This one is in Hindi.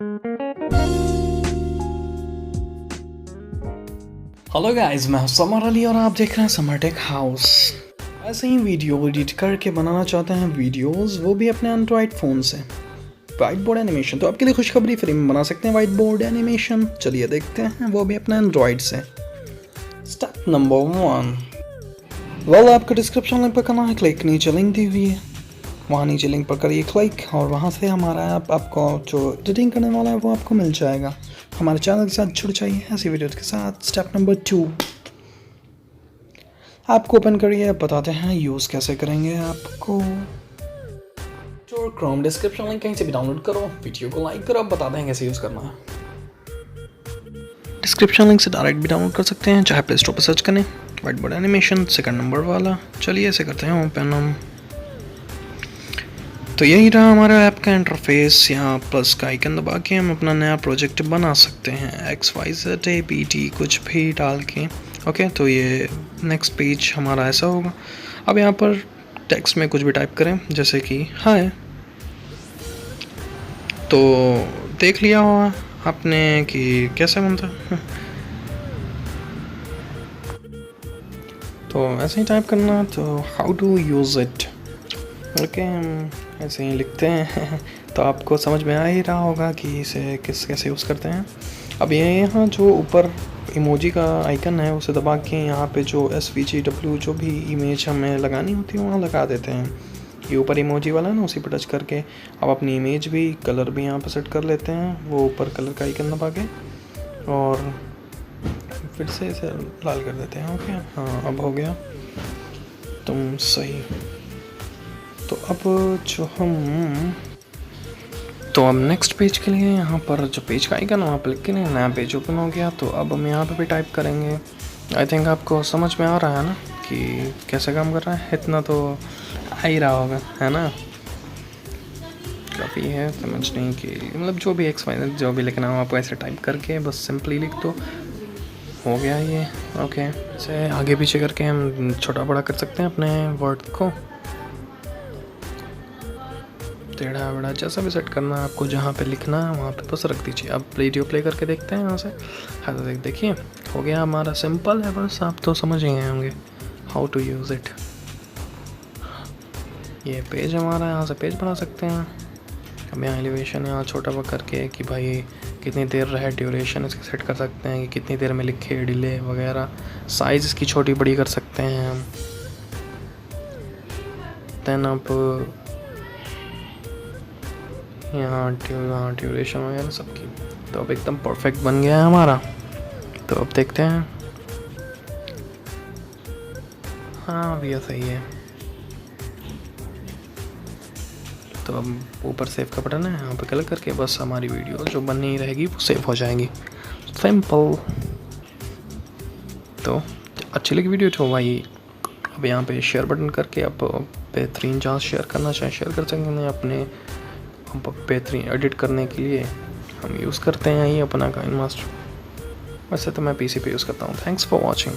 हेलो गाइस, मैं हूं समर अली और आप देख रहे हैं समर टेक हाउस। ऐसे ही वीडियो एडिट करके बनाना चाहते हैं वीडियोस, वो भी अपने एंड्रॉइड फ़ोन से। वाइट बोर्ड एनिमेशन तो आपके लिए खुशखबरी, फ्री में बना सकते हैं वाइट बोर्ड एनिमेशन। चलिए देखते हैं, वो भी अपने एंड्रॉइड से। स्टेप नंबर 1, आपको डिस्क्रिप्शन लिंक पर करना है क्लिक, नीचे लिंक दी हुई है, वहाँ नीचे लिंक पर करिए क्लिक और वहाँ से हमारा ऐप आपको जो एडिटिंग करने वाला है वो आपको मिल जाएगा। हमारे चैनल के साथ जुड़ जाइए ऐसी वीडियोज़ के साथ। स्टेप नंबर 2, ऐप को ओपन करिए, बताते हैं यूज़ कैसे करेंगे आपको। जो क्रोम डिस्क्रिप्शन लिंक कहीं से भी डाउनलोड करो, वीडियो को लाइक करो, बताते हैं कैसे यूज़ करना है। डिस्क्रिप्शन लिंक से डायरेक्ट भी डाउनलोड कर सकते हैं, चाहे प्ले स्टोर पर सर्च करें white board animation second number वाला। चलिए ऐसे करते हैं ओपन हम। तो यही रहा हमारा ऐप का इंटरफेस। यहाँ प्लस का आइकन दबा के हम अपना नया प्रोजेक्ट बना सकते हैं, XYZ कुछ भी डाल के। ओके, तो ये नेक्स्ट पेज हमारा ऐसा होगा। अब यहाँ पर टेक्स्ट में कुछ भी टाइप करें, जैसे कि हाय। तो देख लिया होगा आपने कि कैसे बनता है। तो ऐसे ही टाइप करना, तो how to use it. Okay, हम ऐसे ही लिखते हैं। तो आपको समझ में आ ही रहा होगा कि इसे कैसे यूज़ करते हैं। अब ये यहाँ जो ऊपर इमोजी का आइकन है उसे दबा के यहाँ पे जो SVGW जो भी इमेज हमें लगानी होती है वहाँ लगा देते हैं। ये ऊपर इमोजी वाला है ना, उसी पर टच करके अब अपनी इमेज भी कलर भी यहाँ पर सेट कर लेते हैं। वो ऊपर कलर का आइकन दबा के और फिर से इसे लाल कर देते हैं। ओके, हाँ अब हो गया तुम सही। तो अब नेक्स्ट पेज के लिए यहाँ पर जो पेज का आइकन वहाँ पर लिख के नया पेज ओपन हो गया। तो अब हम यहाँ पे भी टाइप करेंगे। आई थिंक आपको समझ में आ रहा है ना कि कैसे काम कर रहा है, इतना तो आ ही रहा होगा, है ना। काफ़ी है समझने के लिए, मतलब जो भी XYZ जो भी लिखना हो आपको ऐसे टाइप करके बस सिंपली लिख दो, हो गया ये। ओके, इसे आगे पीछे करके हम छोटा बड़ा कर सकते हैं अपने वर्ड को, टेढ़ा वेढ़ा जैसा भी सेट करना है आपको, जहाँ पे लिखना है वहाँ पे बस रख दीजिए। अब वीडियो प्ले करके देखते हैं यहाँ से। हाँ तो देखिए हो गया हमारा, सिंपल है बस, आप तो समझ ही गए होंगे हाउ टू यूज़ इट। ये पेज हमारा, यहाँ से पेज बना सकते हैं। अब यहाँ एलिवेशन यहाँ छोटा वा करके कि भाई कितनी देर रहे ड्यूरेशन इसकी सेट कर सकते हैं कि कितनी देर में लिखे, डिले वगैरह। साइज़ इसकी छोटी बड़ी कर सकते हैं हम। देन अब यहाँ ड्यूरेशन वगैरह सबकी। तो अब एकदम परफेक्ट बन गया है हमारा। तो अब देखते हैं, हाँ भैया सही है। तो अब ऊपर सेव का बटन है, यहाँ पे क्लिक करके बस हमारी वीडियो जो बननी रहेगी वो सेव हो जाएगी। सिंपल। तो अच्छी लगी वीडियो तो भाई अब यहाँ पे शेयर बटन करके अब बेहतरीन जहाँ शेयर करना चाहें शेयर कर सकते हैं। अपने बेहतरीन एडिट करने के लिए हम यूज़ करते हैं ये अपना काइन मास्टर। वैसे तो मैं PC पे यूज़ करता हूँ। Thanks for watching.